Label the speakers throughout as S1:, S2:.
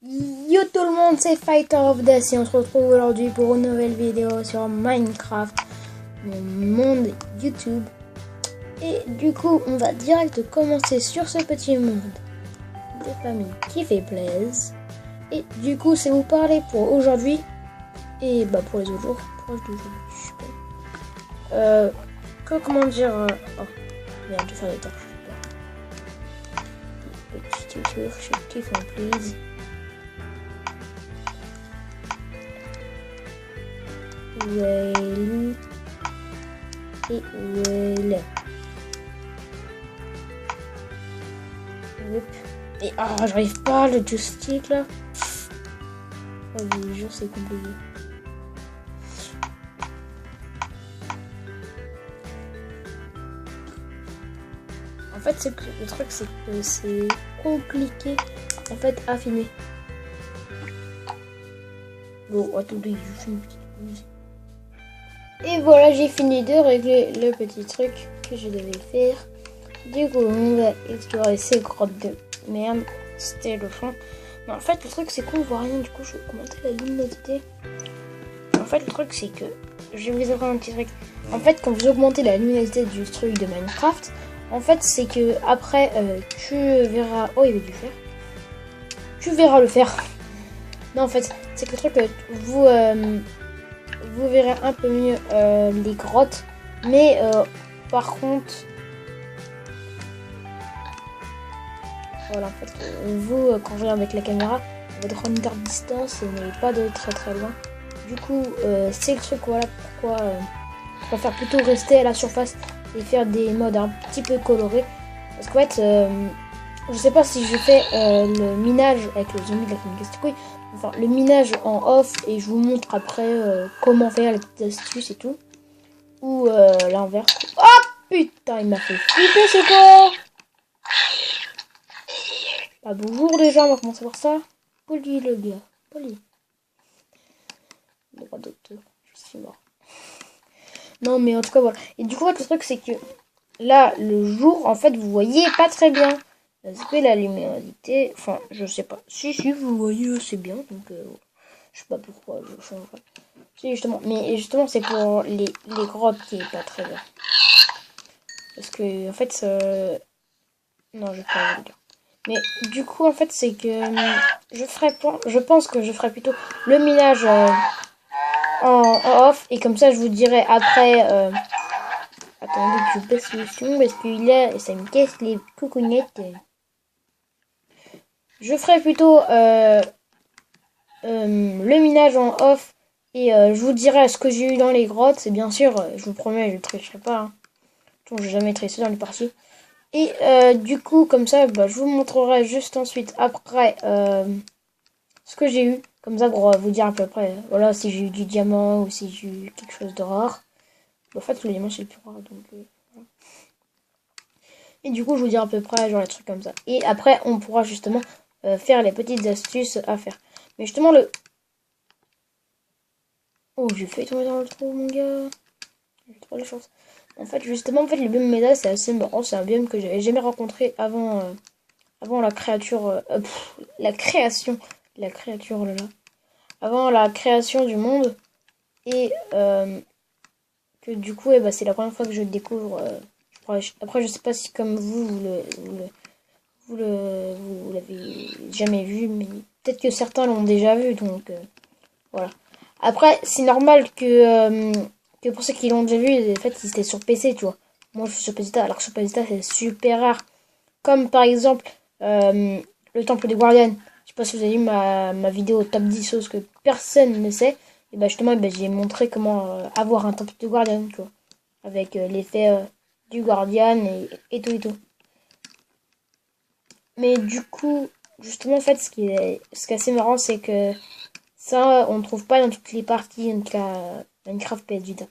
S1: Yo tout le monde, c'est Fighter of Death et on se retrouve aujourd'hui pour une nouvelle vidéo sur Minecraft, mon monde YouTube. Et du coup, on va direct commencer sur ce petit monde de famille qui fait plaisir. Et du coup, c'est vous parler pour aujourd'hui et bah pour les autres jours, proche d'aujourd'hui, je sais pas. Comment dire oh, merde, je vais faire des torches. Petit tuteur, je kiffe en please. Well et well. Hop. Et j'arrive pas le joystick là. Oh, je vous jure, c'est compliqué. En fait, c'est que le truc, c'est que c'est compliqué en fait à filmer. Bon, attendez, je fais une petite pause. Et voilà, j'ai fini de régler le petit truc que je devais faire. Du coup, on va explorer ces grottes de merde. C'était le fond. Mais en fait, le truc, c'est qu'on voit rien. Du coup, je vais augmenter la luminosité. En fait, le truc, c'est que je vais vous apprendre un petit truc. En fait, quand vous augmentez la luminosité du truc de Minecraft, en fait, c'est que après, tu verras. Oh, il y avait du fer. Tu verras le fer. Non, en fait, c'est que le truc, vous verrez un peu mieux les grottes. Mais par contre, voilà, en fait, vous, quand vous regardez avec la caméra, votre render distance n'est pas de très très loin. Du coup, c'est le truc, voilà pourquoi je préfère plutôt rester à la surface et faire des modes un petit peu colorés. Parce qu'en fait, je sais pas si je fais le minage avec le zombie de la couille, enfin le minage en off et je vous montre après comment faire les petites astuces et tout. Ou l'inverse. Oh putain, il m'a fait flipper ce corps. Ah, bonjour déjà, on va commencer par ça. Poli le gars, poli. Droit d'auteur, je suis mort. Non mais en tout cas voilà. Et du coup le truc c'est que là le jour en fait vous voyez pas très bien. L'aspect la luminosité, enfin je sais pas. Si vous voyez assez bien donc je sais pas pourquoi je changerai. Si justement, mais justement c'est pour les grottes qui est pas très bien. Parce que en fait non je vais pas vous le dire. Mais du coup, en fait, c'est que je pense que je ferai plutôt le minage en off. Et comme ça, je vous dirai après. Attendez que je baisse le son parce que là, ça me casse les coucougnettes. Je ferai plutôt le minage en off. Et je vous dirai ce que j'ai eu dans les grottes. Et bien sûr, je vous promets, je ne tricherai pas. Hein. J'ai jamais triché dans les parties. Et du coup, comme ça, bah, je vous montrerai juste ensuite, après, ce que j'ai eu. Comme ça, pour vous dire à peu près, voilà, si j'ai eu du diamant ou si j'ai eu quelque chose de rare. En fait, le diamant, c'est le plus rare. Donc, voilà. Et du coup, je vous dis à peu près, genre, les trucs comme ça. Et après, on pourra justement faire les petites astuces à faire. Mais justement, oh, j'ai fait tomber dans le trou, mon gars. J'ai trop la chance. En fait, justement, le biome métal, c'est assez marrant. C'est un biome que j'avais jamais rencontré avant la créature... la création. La créature, là. Avant la création du monde. Et que du coup, bah, c'est la première fois que je le découvre. Après, je sais pas si comme vous l'avez jamais vu, mais peut-être que certains l'ont déjà vu, donc voilà. Après, c'est normal que pour ceux qui l'ont déjà vu, en fait, ils étaient sur PC, tu vois. Moi, je suis sur PC, alors que sur PC, c'est super rare. Comme par exemple, le Temple des Guardians. Je sais pas si vous avez vu ma vidéo top 10 choses que personne ne sait. Et bah justement, j'ai montré comment avoir un Temple de Guardian, tu vois. Avec l'effet du Guardian et tout et tout. Mais du coup, justement, en fait, ce qui est assez marrant, c'est que ça, on ne trouve pas dans toutes les parties de la Minecraft PS Vita.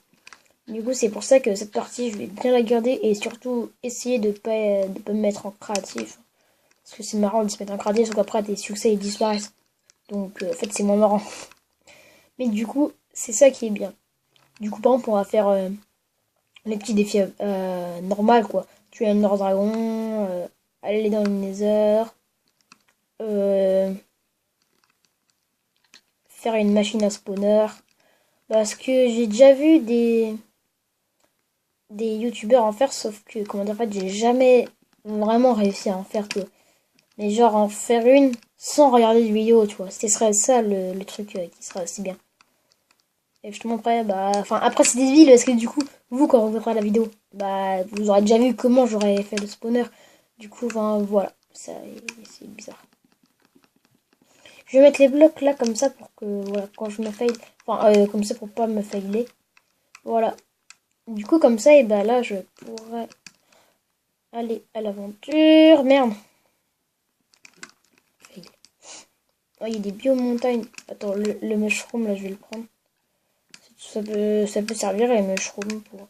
S1: Du coup, c'est pour ça que cette partie, je vais bien la garder et surtout essayer de pas me mettre en créatif. Parce que c'est marrant de se mettre en créatif, sauf qu'après, tes succès, ils disparaissent. Donc, en fait, c'est moins marrant. Mais du coup, c'est ça qui est bien. Du coup, par exemple, on va faire les petits défis normaux, quoi. Tuer un Ender Dragon, aller dans le Nether, faire une machine à spawner. Parce que j'ai déjà vu des youtubeurs en faire, sauf que, comment dire, en fait, j'ai jamais vraiment réussi à en faire tout. Mais genre en faire une sans regarder de vidéo, tu vois. Ce serait ça le truc qui serait assez bien. Et justement après, bah, enfin après c'est des villes parce que du coup, vous quand vous verrez la vidéo, bah vous aurez déjà vu comment j'aurais fait le spawner. Du coup, enfin voilà, ça c'est bizarre. Je vais mettre les blocs là comme ça pour que voilà, quand je me fail, enfin comme ça pour pas me failer. Voilà. Du coup comme ça et bah là je pourrais aller à l'aventure. Merde. Fail. Oh, il y a des biomontagnes. Attends, le mushroom là je vais le prendre. Ça peut servir les mushrooms pour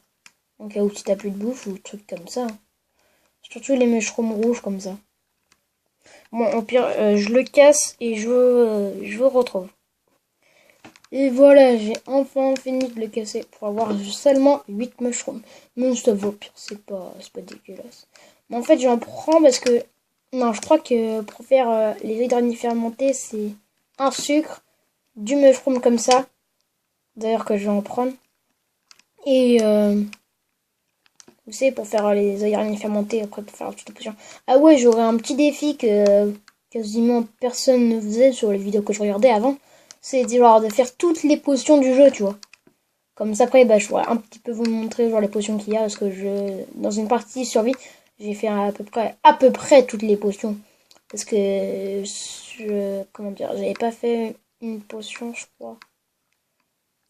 S1: en cas où si t'as plus de bouffe ou trucs comme ça. Surtout les mushrooms rouges comme ça. Bon, au pire, je le casse et je vous retrouve. Et voilà, j'ai enfin fini de le casser pour avoir seulement 8 mushrooms. Non, ça vaut pire, c'est pas dégueulasse. Mais en fait, j'en prends parce que... Non, je crois que pour faire les hydranis fermentés, c'est un sucre, du mushroom comme ça. D'ailleurs que je vais en prendre. Et... Vous savez, pour faire les araignées fermentées, après pour faire toute la potion. Ah ouais, j'aurais un petit défi que quasiment personne ne faisait sur les vidéos que je regardais avant. C'est genre de faire toutes les potions du jeu, tu vois. Comme ça, après, bah, je pourrais un petit peu vous montrer genre les potions qu'il y a. Parce que dans une partie survie, j'ai fait à peu près toutes les potions. Parce que comment dire, j'avais pas fait une potion, je crois.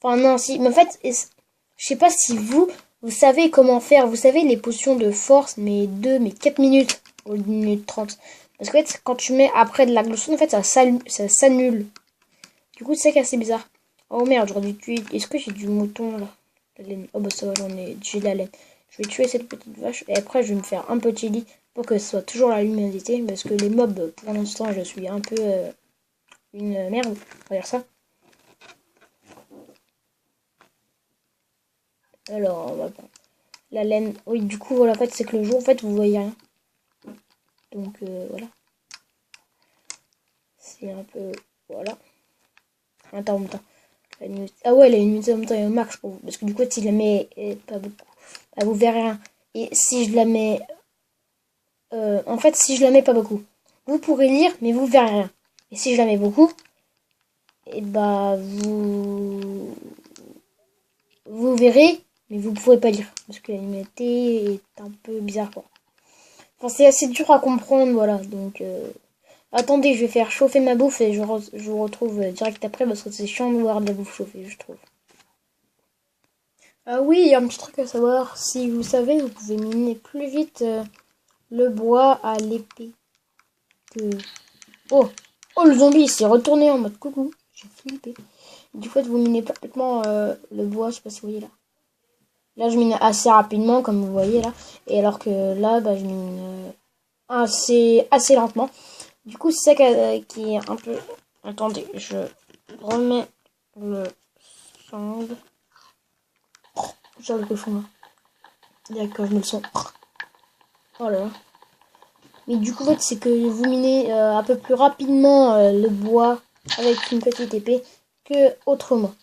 S1: Enfin, non, si, mais en fait, je sais pas si vous savez comment faire. Vous savez les potions de force, mais 4 minutes au lieu de 1 minute 30. Parce que en fait, quand tu mets après de la glowstone, en fait, ça s'annule. Du coup, c'est assez bizarre. Oh merde, j'aurais dû tuer. Est-ce que j'ai du mouton là? La laine. Oh bah ça va, j'ai de la laine. Je vais tuer cette petite vache et après, je vais me faire un petit lit pour que ce soit toujours la luminosité. Parce que les mobs, pour l'instant, je suis un peu une merde. On va dire ça. Alors, on va prendre la laine. Oui, du coup, voilà, en fait, c'est que le jour, en fait, vous voyez rien. Donc, voilà. C'est un peu... Voilà. Attends, en même temps. Ah ouais, elle a une unité en même temps et un max, je trouve. Parce que du coup, si je la mets pas beaucoup, bah, vous verrez rien. Et si je la mets... en fait, si je la mets pas beaucoup, vous pourrez lire, mais vous verrez rien. Et si je la mets beaucoup, et bah, vous verrez, mais vous pourrez pas lire. Parce que la luminosité est un peu bizarre, quoi. Enfin, c'est assez dur à comprendre, voilà. Donc, attendez, je vais faire chauffer ma bouffe et je vous retrouve direct après parce que c'est chiant de voir de la bouffe chauffer, je trouve. Ah oui, il y a un petit truc à savoir. Si vous savez, vous pouvez miner plus vite le bois à l'épée que... Oh! Oh, le zombie s'est retourné en mode coucou. J'ai flippé. Du coup, vous minez parfaitement le bois, je sais pas si vous voyez là. Là, je mine assez rapidement, comme vous voyez là. Et alors que là, bah, je mine assez lentement. Du coup, c'est ça qui est un peu... Attendez, je remets le sang. Genre le cochon là. D'accord, je me le sens. Oh là là. Mais du coup, en fait, c'est que vous minez un peu plus rapidement le bois avec une petite épée que autrement.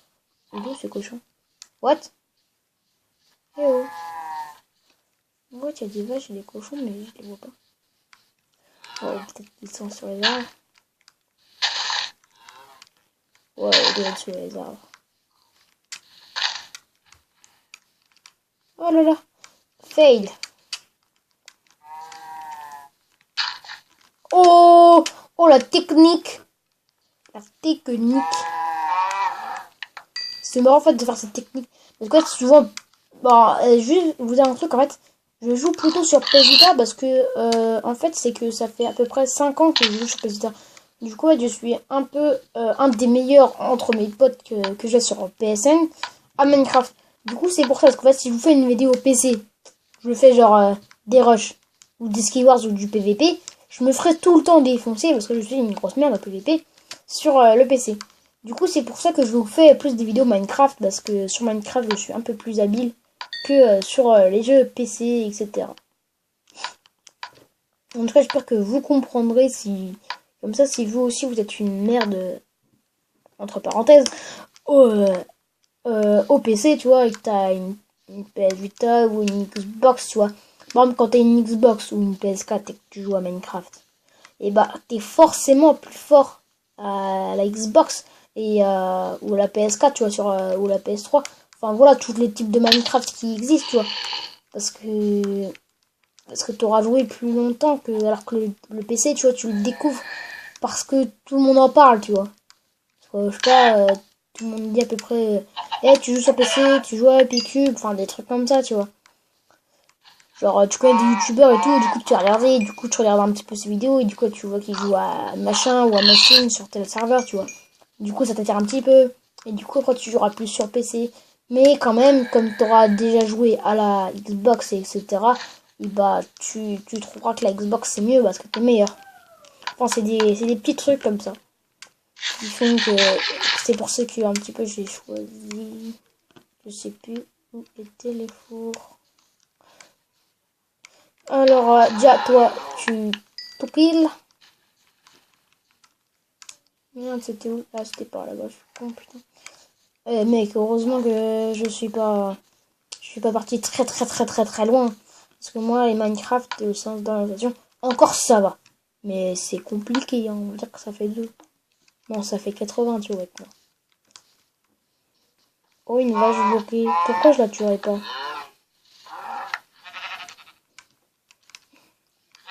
S1: Et d'où ce cochon? What? Eh oh. What, il y a des vaches et des cochons, mais je les vois pas. Oh, peut-être qu'ils sont sur les arbres. Ouais, ils doivent être sur les arbres. Oh là là. Fail. Oh, oh la technique. La technique. C'est marrant en fait de faire cette technique. Parce que souvent, bon, juste vous dire un truc en fait. Je joue plutôt sur PS Vita parce que en fait c'est que ça fait à peu près 5 ans que je joue sur PS Vita. Du coup ouais, je suis un peu un des meilleurs entre mes potes que j'ai sur PSN à Minecraft. Du coup c'est pour ça parce qu'en fait si je vous fais une vidéo PC, je fais genre des rushs ou des skywars ou du PVP, je me ferai tout le temps défoncer parce que je suis une grosse merde à PVP sur le PC. Du coup c'est pour ça que je vous fais plus des vidéos Minecraft parce que sur Minecraft je suis un peu plus habile que sur les jeux PC, etc. En tout cas, j'espère que vous comprendrez si... Comme ça, si vous aussi, vous êtes une merde entre parenthèses, au PC, tu vois, et que t'as une PS Vita ou une Xbox, tu vois. Par exemple, quand t'as une Xbox ou une PS4 et que tu joues à Minecraft, et bah t'es forcément plus fort à la Xbox et ou la PS4, tu vois, ou la PS3. Enfin voilà, tous les types de Minecraft qui existent, tu vois. Parce que t'auras joué plus longtemps que alors que le PC, tu vois, tu le découvres parce que tout le monde en parle, tu vois. Je sais pas, tout le monde dit à peu près, tu joues sur PC, tu joues à Epic Cube, enfin des trucs comme ça, tu vois. Genre, tu connais des youtubeurs et tout, du coup tu as regardé, du coup tu regardes un petit peu ces vidéos, et du coup tu vois qu'ils jouent à machin ou à machine sur tel serveur, tu vois. Du coup ça t'attire un petit peu, et du coup après tu joueras plus sur PC. Mais quand même, comme tu auras déjà joué à la Xbox, et etc., et bah tu trouveras que la Xbox c'est mieux parce que t'es meilleur. Enfin, c'est des petits trucs comme ça qui font que c'est pour ça que un petit peu j'ai choisi. Je sais plus où étaient les fours. Alors, déjà, toi, tu kills. Merde, c'était où? Ah, c'était par là-bas, je suis con, putain. Mec, heureusement que je suis pas parti très très très très très loin. Parce que moi, les Minecraft et le sens d'orientation, encore ça va. Mais c'est compliqué, hein. On va dire que ça fait 2. Non, ça fait 80, tu vois, maintenant. Oh, une vache bloquée. Pourquoi je la tuerais pas?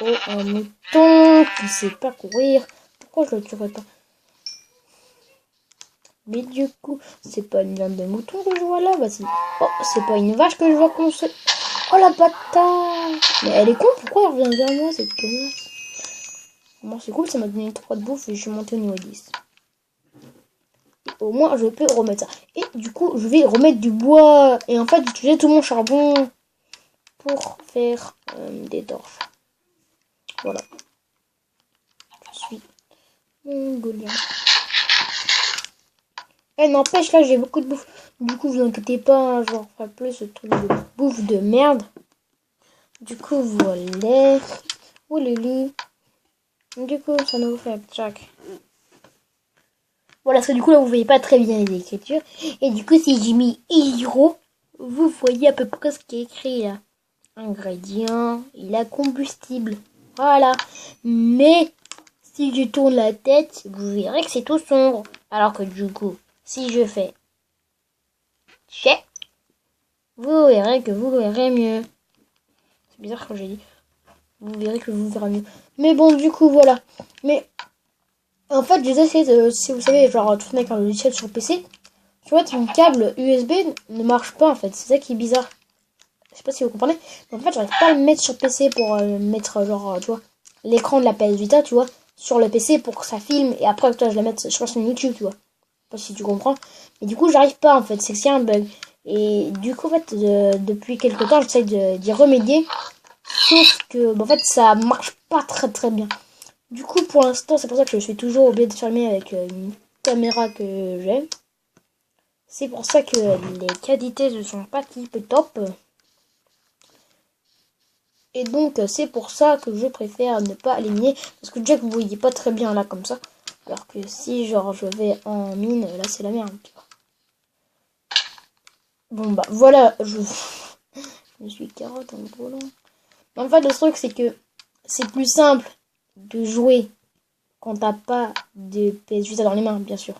S1: Oh, un mouton qui sait pas courir. Pourquoi je le tuerais pas? Mais du coup, c'est pas une viande de mouton que je vois là, bah si. Oh, c'est pas une vache que je vois construire. Oh la patate! Mais elle est con, pourquoi elle revient vers moi cette connasse? Bon, c'est cool, ça m'a donné 3 de bouffe et je suis monté au niveau 10. Au moins, je peux remettre ça. Et du coup, je vais remettre du bois. Et en fait, j'utilisais tout mon charbon pour faire des torches. Voilà. Je suis mongolien. N'empêche, là, j'ai beaucoup de bouffe. Du coup, vous inquiétez pas, hein, je referai plus ce truc de bouffe de merde. Du coup, voilà. Oh Lulu. Du coup, ça nous fait Jack. Voilà, parce que du coup, là, vous voyez pas très bien les écritures. Et du coup, si j'ai mis Hiro, vous voyez à peu près ce qui est écrit là. Ingrédients, il a combustible. Voilà. Mais, si je tourne la tête, vous verrez que c'est tout sombre. Alors que du coup, si je fais check, vous verrez que vous verrez mieux. C'est bizarre quand j'ai dit. Vous verrez que vous verrez mieux. Mais bon, du coup, voilà. Mais en fait, j'ai essayé de, si vous savez, genre tourner avec un logiciel sur PC. Tu vois, ton câble USB ne marche pas en fait. C'est ça qui est bizarre. Je sais pas si vous comprenez. Mais en fait, j'arrive pas à le mettre sur PC pour mettre genre, tu vois, l'écran de la PS Vita, tu vois, sur le PC pour que ça filme. Et après, toi, je la mette sur YouTube, tu vois. Je sais pas si tu comprends. Mais du coup, j'arrive pas en fait. C'est que c'est un bug. Et du coup, en fait, depuis quelques temps, j'essaie d'y remédier. Sauf que, bah, en fait, ça marche pas très très bien. Du coup, pour l'instant, c'est pour ça que je suis toujours obligée de filmer avec une caméra que j'ai. C'est pour ça que les qualités ne sont pas type top. Et donc, c'est pour ça que je préfère ne pas éliminer. Parce que déjà que vous voyez pas très bien là comme ça. Alors que si, genre, je vais en mine, là, c'est la merde. Bon, bah, voilà, je suis carotte en trop long. En fait, le truc, c'est que c'est plus simple de jouer quand t'as pas de PS Vita dans les mains, bien sûr.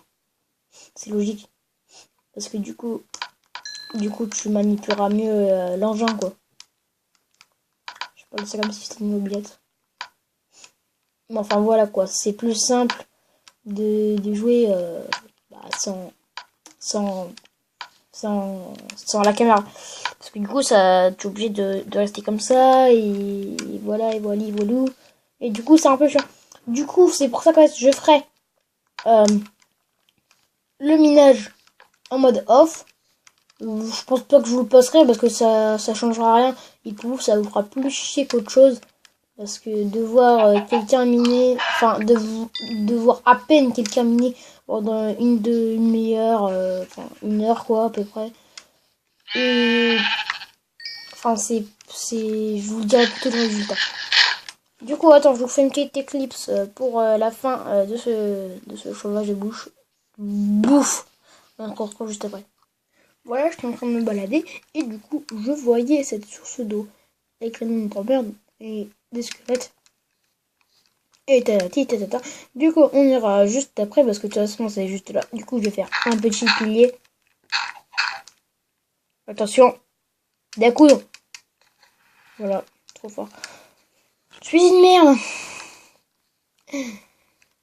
S1: C'est logique. Parce que du coup, tu manipuleras mieux l'engin, quoi. Je sais pas, c'est comme si c'était une mobilette. Mais enfin, voilà, quoi. C'est plus simple de jouer bah, sans, sans la caméra. Parce que du coup, ça, tu es obligé de rester comme ça. Et voilà, et voilà, et voilà. Et du coup, c'est un peu chiant. Du coup, c'est pour ça que je ferai le minage en mode off. Je pense pas que je vous le passerai parce que ça changera rien. Et pour vous, ça vous fera plus chier qu'autre chose. Parce que de voir quelqu'un miner, enfin de voir à peine quelqu'un miner pendant une demi-heure, enfin 1 heure quoi à peu près. Et enfin je vous dirai plutôt le résultat. Du coup, attends, je vous fais une petite éclipse pour la fin de ce chauffage de bouche. Bouffe. On se retrouve juste après. Voilà, j'étais en train de me balader et du coup, je voyais cette source d'eau avec une tempête et des squelettes. Et tatati tatata. Du coup, on ira juste après parce que de toute façon, c'est juste là. Du coup, je vais faire un petit pilier. Attention, d'accoudre. Voilà, trop fort. Je suis une merde.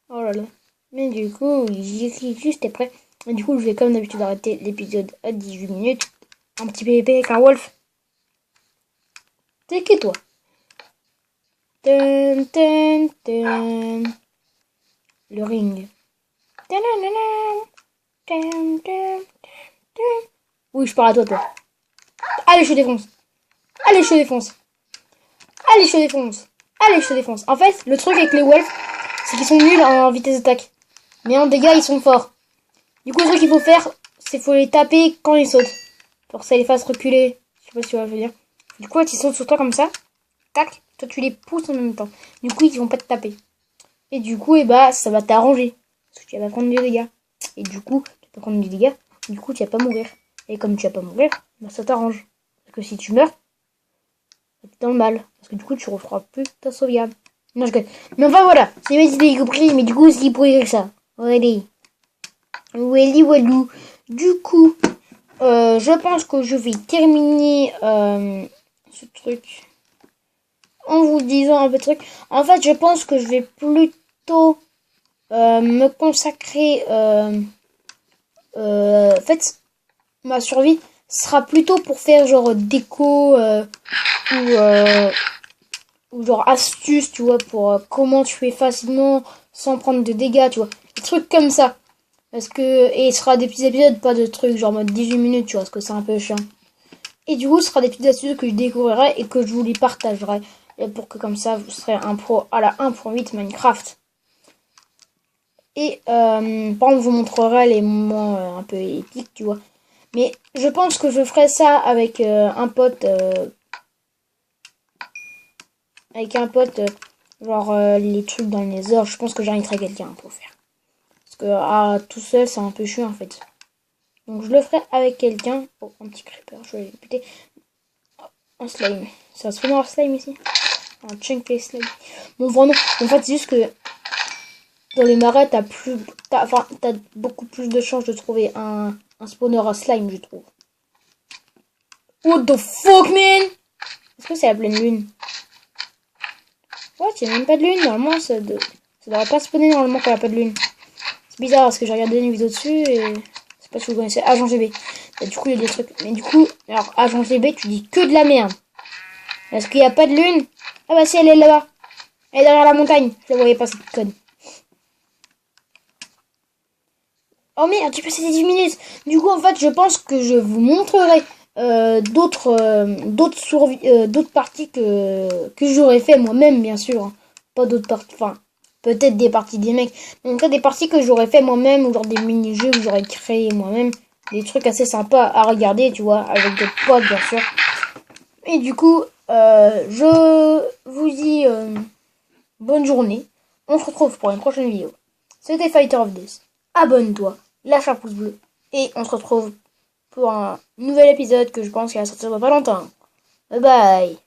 S1: Oh là là. Mais du coup, j'y suis juste après. Et du coup, je vais comme d'habitude arrêter l'épisode à 18 minutes. Un petit PVP avec un wolf. C'est qui toi? Dun, dun, dun. Le ring. Dun, dun, dun, dun, dun. Oui, je parle à toi. Allez, je te défonce. Allez, je te défonce. Allez, je te défonce. Allez, je te défonce. En fait, le truc avec les wolves, c'est qu'ils sont nuls en vitesse d'attaque. Mais en dégâts, ils sont forts. Du coup, le truc qu'il faut faire, c'est faut les taper quand ils sautent. Pour que ça les fasse reculer. Je sais pas si tu vois ce que je veux dire. Du coup, ils sautent sur toi comme ça. Tac. Toi, tu les pousses en même temps. Du coup, ils vont pas te taper. Et du coup, ça va t'arranger. Parce que tu vas pas prendre des dégâts. Et du coup, tu vas pas prendre des dégâts. Du coup, tu vas pas mourir. Et comme tu vas pas mourir, ça t'arrange. Parce que si tu meurs, t'es dans le mal. Parce que du coup, tu referas plus ta sauvegarde. Non, je gagne. Mais enfin, voilà. C'est mes idées compris. Mais du coup, c'est pour dire ça. Allez. Welly Wellou. Du coup, je pense que je vais terminer ce truc en vous disant un peu de truc. En fait, je pense que je vais plutôt me consacrer. En fait, ma survie sera plutôt pour faire genre déco ou genre astuce, tu vois, pour comment tuer facilement sans prendre de dégâts, tu vois. Des trucs comme ça. Parce que. Et ce sera des petits épisodes, pas de trucs genre mode 18 minutes, tu vois, parce que c'est un peu chiant. Et du coup, ce sera des petites astuces que je découvrirai et que je vous les partagerai. Et pour que comme ça, vous serez un pro à la 1.8 Minecraft. Et par exemple, je vous montrerai les moments un peu épiques, tu vois. Mais je pense que je ferai ça avec un pote. Avec un pote, genre les trucs dans les heures. Je pense que j'inviterai quelqu'un pour faire. Parce que tout seul, c'est un peu chiant en fait. Donc je le ferai avec quelqu'un. Oh, un petit creeper, je vais péter. Un slime. Ça se fait un slime ici. Un chunky slime. Bon, vraiment, en fait, c'est juste que dans les marais, t'as beaucoup plus de chances de trouver un spawner à slime, je trouve. What the fuck, man? Est-ce que c'est la pleine lune? Ouais, il n'y a même pas de lune. Normalement, ça devrait pas spawner normalement quand il n'y a pas de lune. C'est bizarre parce que j'ai regardé une vidéo dessus et je sais pas si vous connaissez Agent GB. Et du coup, il y a des trucs. Mais du coup, alors Agent GB, tu dis que de la merde. Parce qu'il n'y a pas de lune. Ah bah si, elle est là-bas. Elle est derrière la montagne. Je la voyais pas, cette conne. Oh merde, j'ai passé les 10 minutes. Du coup, en fait, je pense que je vous montrerai d'autres parties que j'aurais fait moi-même, bien sûr. Hein. Pas d'autres parties, enfin, peut-être des parties des mecs. Mais en tout cas, des parties que j'aurais fait moi-même, ou genre des mini-jeux que j'aurais créé moi-même. Des trucs assez sympas à regarder, tu vois, avec des potes, bien sûr. Et du coup, je vous dis bonne journée. On se retrouve pour une prochaine vidéo. C'était Fighter of Death. Abonne-toi, lâche un pouce bleu. Et on se retrouve pour un nouvel épisode que je pense qu'il va sortir dans pas longtemps. Bye bye.